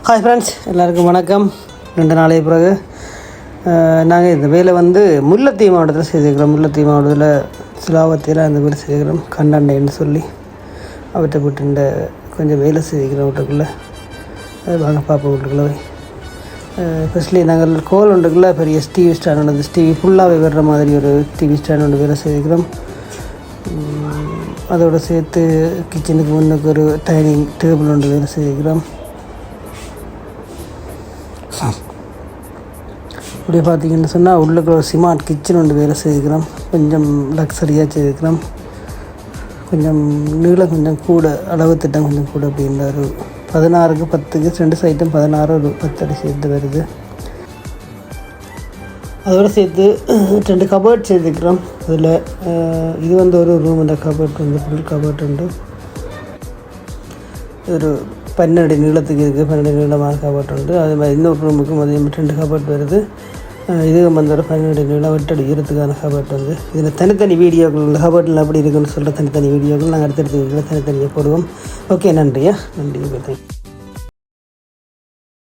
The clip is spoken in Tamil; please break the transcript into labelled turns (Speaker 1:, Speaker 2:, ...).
Speaker 1: ஹாய் ஃப்ரெண்ட்ஸ், எல்லாருக்கும் வணக்கம். 2 நாளைக்கு பிறகு நாங்கள் இந்த வேலை முல்லைத்தீவு மாவட்டத்தில் செய்திருக்கிறோம். முல்லைத்தீவு மாவட்டத்தில் சிலாவத்தியில் அந்த வீடு செய்திருக்கிறோம். கண்டாண்டைன்னு சொல்லி அவற்றை விட்டு கொஞ்சம் வேலை செய்திருக்கிறோம். வீட்டுக்குள்ளே வாங்க பார்ப்போம். வீட்டுக்குள்ளே ஃபஸ்ட்லி நாங்கள் கோல் ஒன்றுக்குள்ளே பெரிய டிவி ஸ்டாண்ட் ஒன்று, டிவி ஃபுல்லாகவே வர்ற மாதிரி ஒரு டிவி ஸ்டாண்ட் ஒன்று வேலை செய்திருக்கிறோம். அதோடு சேர்த்து கிச்சனுக்கு முன்னுக்கு ஒரு டைனிங் டேபிள் ஒன்று வேலை செய்திருக்கிறோம். இப்படி பார்த்திங்கன்னு சொன்னால் உள்ளுக்கு ஒரு ஸ்மார்ட் கிச்சன் ஒன்று வேலை செய்திருக்கிறோம். கொஞ்சம் லக்ஸரியாக செய்திருக்கிறோம். கொஞ்சம் நீளம் கொஞ்சம் கூட, அளவு திட்டம் கொஞ்சம் கூட. அப்படின்ற ஒரு 16க்கு 10க்கு 2 சைட்டும் 16 ஒரு 10 அடி சேர்த்து வருது. அதோடு சேர்த்து 2 கபோர்ட் செய்திருக்கிறோம். அதில் இது ஒரு ரூம், இந்த கபோர்ட் ஃபுல் கபோர்ட் உண்டு. ஒரு 12 அடி நீளத்துக்கு இருக்குது, 12 நீளமான கபோர்ட் உண்டு. அதே மாதிரி இன்னொரு ரூமுக்கும் அதே மாதிரி 2 கபோர்ட் வருது. இது ஒரு 12 அடி நீளம் 8 அடி உயரத்துக்கான கபோர்ட் இதில் தனித்தனி வீடியோக்கள், இந்த கபோர்ட்டில் அப்படி இருக்குன்னு சொல்கிற தனித்தனி வீடியோக்கள் நாங்கள் அடுத்தடுத்த வீடியோவில் தனித்தனியாக போடுவோம். ஓகே, நன்றி. தேங்க்யூ.